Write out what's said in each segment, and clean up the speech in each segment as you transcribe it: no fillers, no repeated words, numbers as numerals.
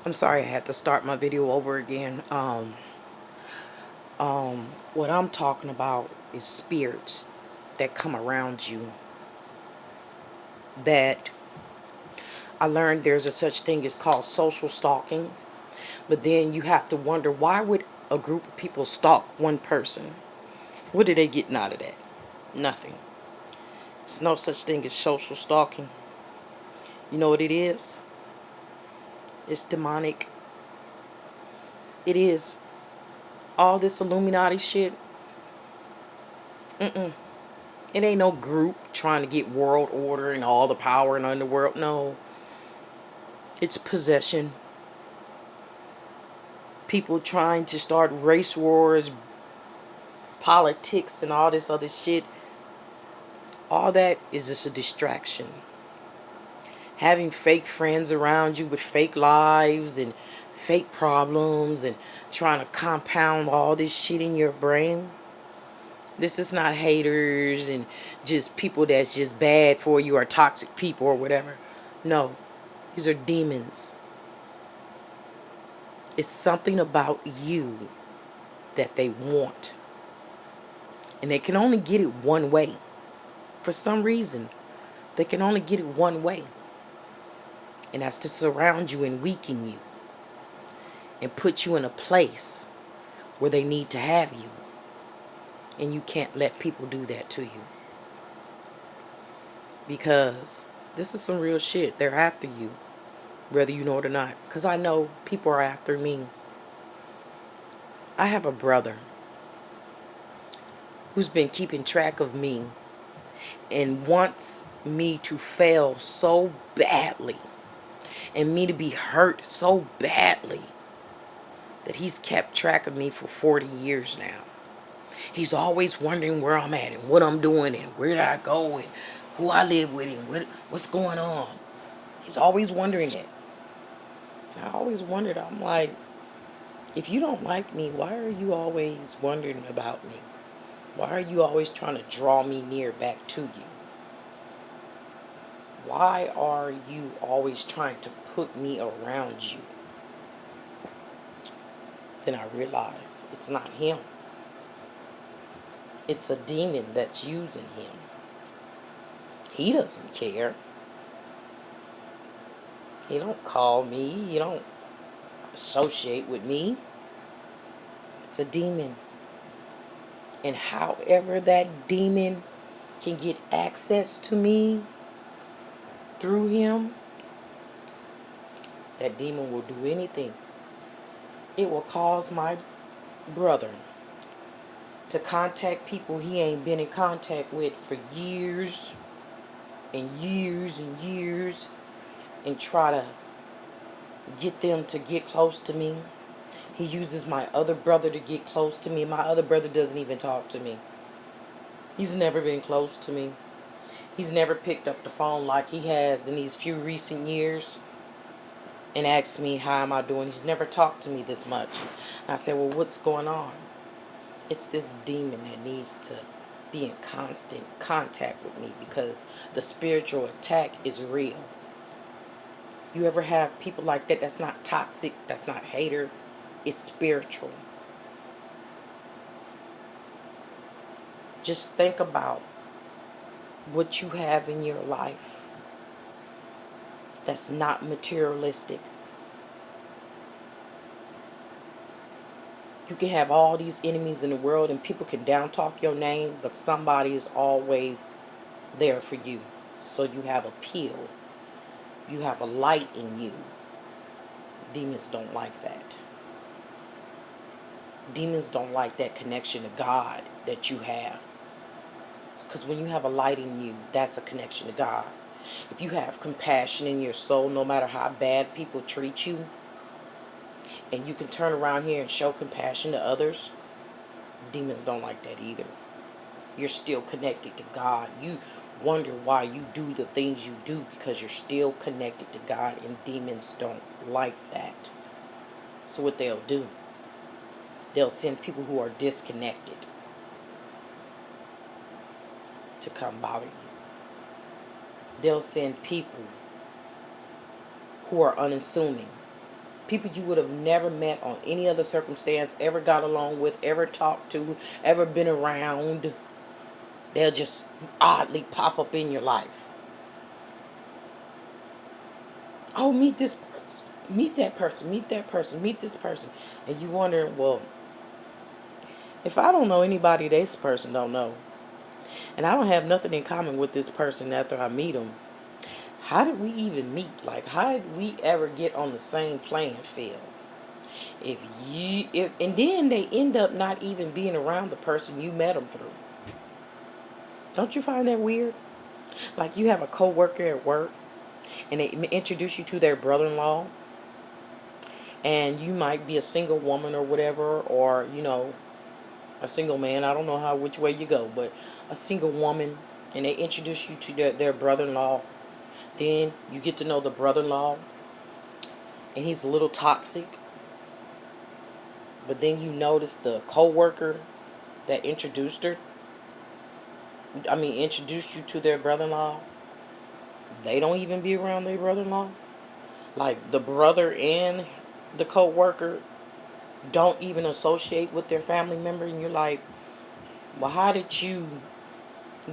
I'm sorry I had to start my video over again. What I'm talking about is spirits that come around you that I learned there's a such thing as called social stalking. But then you have to wonder, why would a group of people stalk one person? What are they getting out of that? Nothing. It's no such thing as social stalking. You know what it is? It's demonic. It is. All this Illuminati shit, it ain't no group trying to get world order and all the power in the underworld. No. It's possession. People trying to start race wars, politics, and all this other shit. All that is just a distraction. Having fake friends around you with fake lives and fake problems and trying to compound all this shit in your brain. This is not haters and just people that's just bad for you or toxic people or whatever. No, these are demons. It's something about you that they want. And they can only get it one way. For some reason, they can only get it one way. And that's to surround you and weaken you. And put you in a place where they need to have you. And you can't let people do that to you. Because this is some real shit. They're after you, whether you know it or not. Because I know people are after me. I have a brother who's been keeping track of me and wants me to fail so badly and me to be hurt so badly that he's kept track of me for 40 years now. He's always wondering where I'm at and what I'm doing and where did I go and who I live with and what's going on. He's always wondering it. And I always wondered, I'm like, if you don't like me, why are you always wondering about me? Why are you always trying to draw me near back to you? Why are you always trying to put me around you? Then I realize it's not him. It's a demon that's using him. He doesn't care. He don't call me. He don't associate with me. It's a demon. And however that demon can get access to me through him, that demon will do anything. It will cause my brother to contact people he ain't been in contact with for years and years and years and try to get them to get close to me. He uses my other brother to get close to me. My other brother doesn't even talk to me. He's never been close to me. He's never picked up the phone like he has in these few recent years and asked me how am I doing. He's never talked to me this much. And I said, well, what's going on? It's this demon that needs to be in constant contact with me because the spiritual attack is real. You ever have people like that that's not toxic, that's not hater, it's spiritual. Just think about what you have in your life that's not materialistic. You can have all these enemies in the world and people can down talk your name, but somebody is always there for you. So you have appeal. You have a light in you. Demons don't like that. Demons don't like that connection to God that you have. Because when you have a light in you, that's a connection to God. If you have compassion in your soul, no matter how bad people treat you, and you can turn around here and show compassion to others, demons don't like that either. You're still connected to God. You wonder why you do the things you do because you're still connected to God, and demons don't like that. So what they'll do, they'll send people who are disconnected to come bother you. They'll send people who are unassuming People you would have never met on any other circumstance, ever got along with, ever talked to, ever been around. They'll just oddly pop up in your life. Oh, meet this person, meet that person, meet that person, meet this person. And you wondering, well, if I don't know anybody this person don't know, and I don't have nothing in common with this person after I meet them, how did we even meet? Like, how did we ever get on the same playing field? And then they end up not even being around the person you met them through. Don't you find that weird? Like, you have a coworker at work, and they introduce you to their brother-in-law, and you might be a single woman or whatever, or a single man. I don't know which way you go, but a single woman, and they introduce you to their brother-in-law. Then you get to know the brother-in-law, and he's a little toxic. But then you notice the co-worker that introduced you to their brother-in-law. They don't even be around their brother-in-law. Like, the brother and the co-worker don't even associate with their family member. And you're like, well, how did you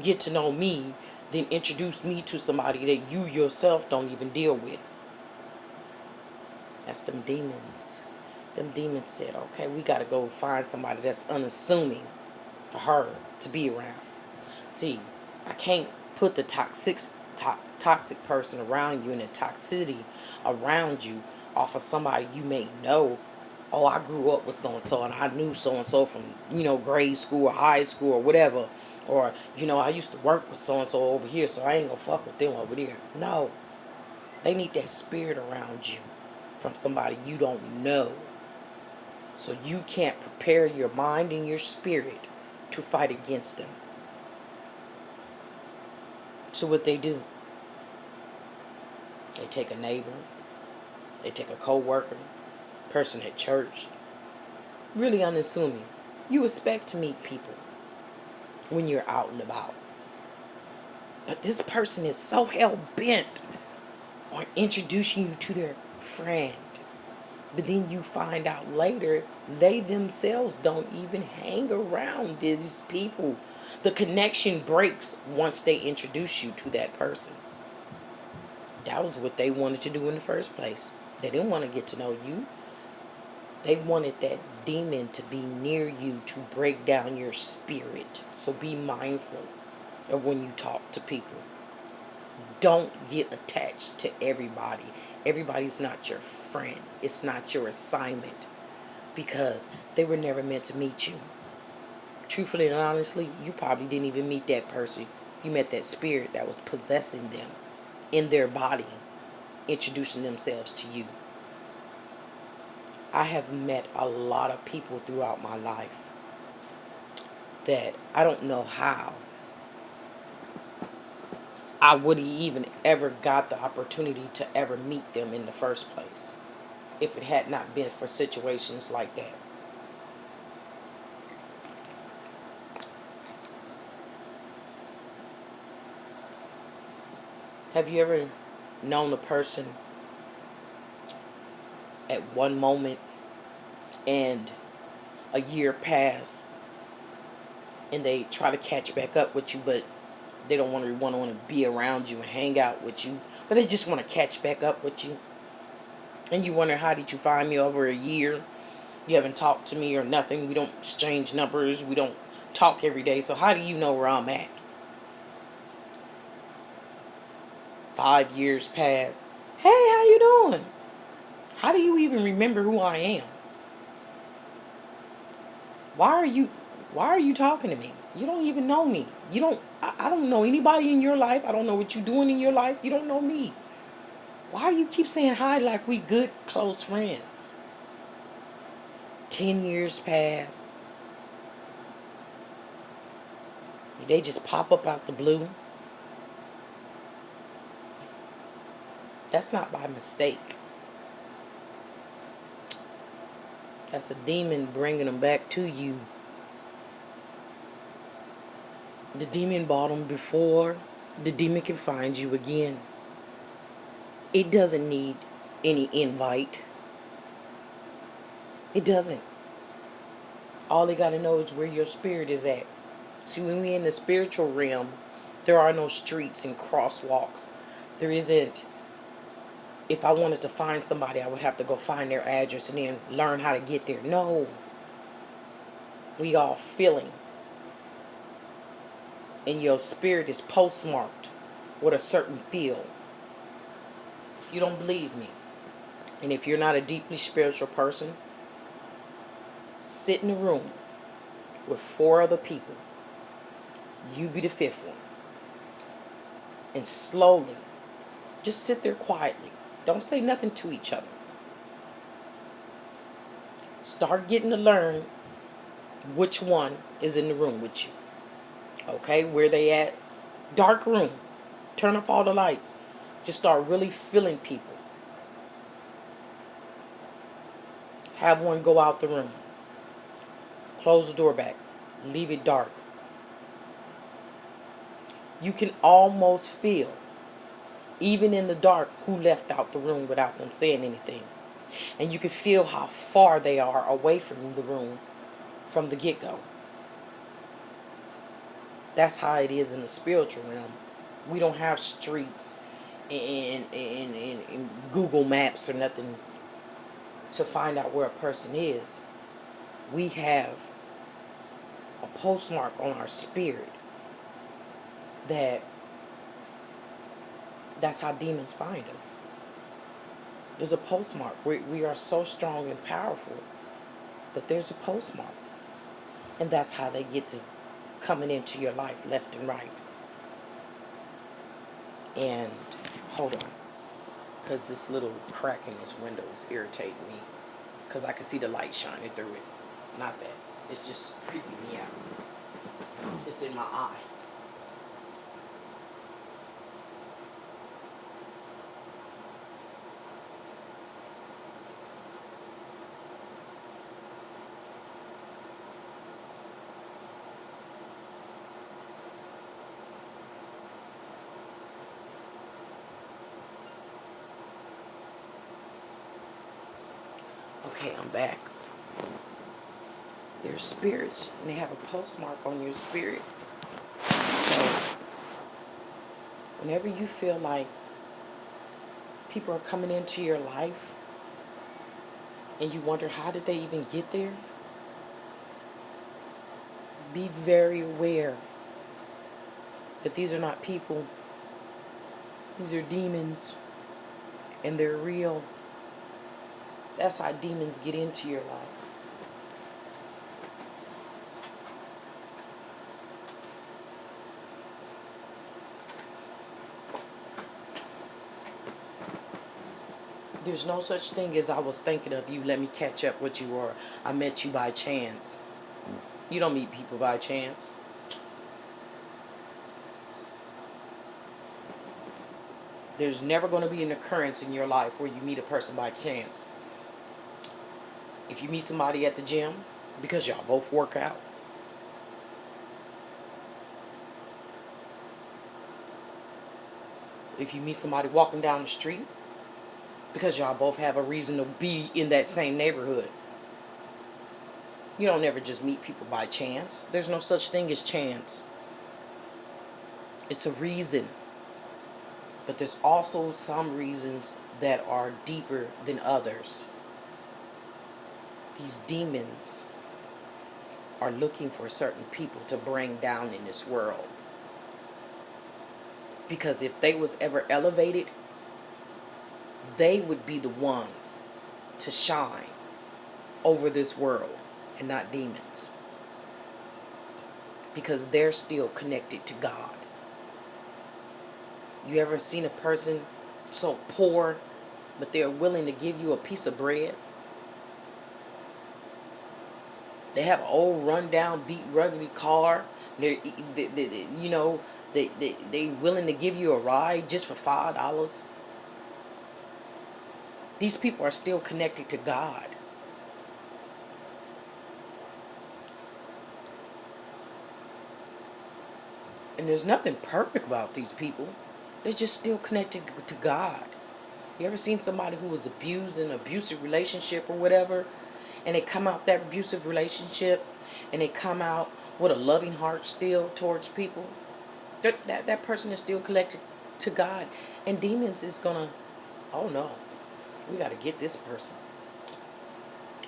get to know me, then introduce me to somebody that you yourself don't even deal with? That's them demons. Them demons said, okay, we got to go find somebody that's unassuming for her to be around. See, I can't put the toxic person around you and the toxicity around you off of somebody you may know. Oh, I grew up with so-and-so, and I knew so-and-so from, grade school or high school or whatever. Or, I used to work with so-and-so over here, so I ain't gonna fuck with them over there. No. They need that spirit around you from somebody you don't know. So you can't prepare your mind and your spirit to fight against them. So what they do, they take a neighbor, they take a co-worker, person at church, really unassuming. You expect to meet people when you're out and about. But this person is so hell-bent on introducing you to their friend. But then you find out later, they themselves don't even hang around these people. The connection breaks once they introduce you to that person. That was what they wanted to do in the first place. They didn't want to get to know you. They wanted that demon to be near you to break down your spirit. So be mindful of when you talk to people. Don't get attached to everybody. Everybody's not your friend. It's not your assignment, because they were never meant to meet you. Truthfully and honestly, you probably didn't even meet that person. You met that spirit that was possessing them in their body, introducing themselves to you. I have met a lot of people throughout my life that I don't know how I would have even ever got the opportunity to ever meet them in the first place if it had not been for situations like that. Have you ever known a person at one moment and a year pass and they try to catch back up with you, but they don't want to be around you and hang out with you, but they just want to catch back up with you? And you wonder, how did you find me over a year? You haven't talked to me or nothing. We don't exchange numbers. We don't talk every day. So how do you know where I'm at? 5 years pass. Hey, how you doing? How do you even remember who I am? Why are you talking to me? You don't even know me. I don't know anybody in your life. I don't know what you're doing in your life. You don't know me. Why you keep saying hi like we good, close friends? 10 years pass. They just pop up out the blue. That's not by mistake. That's a demon bringing them back to you. The demon bought them before. The demon can find you again. It doesn't need any invite. It doesn't. All they got to know is where your spirit is at. See, when we're in the spiritual realm, there are no streets and crosswalks. There isn't. If I wanted to find somebody, I would have to go find their address and then learn how to get there. No. We all feeling. And your spirit is postmarked with a certain feel. You don't believe me. And if you're not a deeply spiritual person, sit in a room with 4 other people. You be the 5th one. And slowly, just sit there quietly. Don't say nothing to each other. Start getting to learn which one is in the room with you. Okay, where they at? Dark room. Turn off all the lights. Just start really feeling people. Have one go out the room. Close the door back. Leave it dark. You can almost feel, even in the dark, who left out the room without them saying anything. And you can feel how far they are away from the room from the get-go. That's how it is in the spiritual realm. We don't have streets and Google Maps or nothing to find out where a person is. We have a postmark on our spirit that's how demons find us. There's a postmark. We are so strong and powerful that there's a postmark. And that's how they get to coming into your life left and right. And hold on, because this little crack in this window is irritating me, because I can see the light shining through it. Not that. It's just creeping me out. It's in my eye. Okay, I'm back. They're spirits, and they have a postmark on your spirit. So, whenever you feel like people are coming into your life, and you wonder how did they even get there, be very aware that these are not people. These are demons, and they're real. That's how demons get into your life. There's no such thing as I was thinking of you, let me catch up with you, or I met you by chance. You don't meet people by chance. There's never going to be an occurrence in your life where you meet a person by chance. If you meet somebody at the gym, because y'all both work out. If you meet somebody walking down the street, because y'all both have a reason to be in that same neighborhood. You don't ever just meet people by chance. There's no such thing as chance. It's a reason. But there's also some reasons that are deeper than others. These demons are looking for certain people to bring down in this world. Because if they was ever elevated, they would be the ones to shine over this world and not demons. Because they're still connected to God. You ever seen a person so poor, but they're willing to give you a piece of bread? They have an old rundown, beat, ruggedy car. They willing to give you a ride just for $5. These people are still connected to God. And there's nothing perfect about these people. They're just still connected to God. You ever seen somebody who was abused in an abusive relationship or whatever, and they come out that abusive relationship, and they come out with a loving heart still towards people, that person is still connected to God. And demons is gonna, oh no, we got to get this person.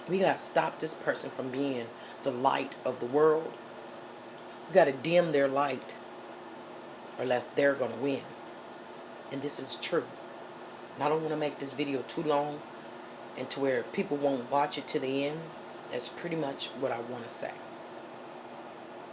We got to stop this person from being the light of the world. We got to dim their light, or else they're going to win. And this is true. And I don't want to make this video too long and to where people won't watch it to the end. That's pretty much what I want to say.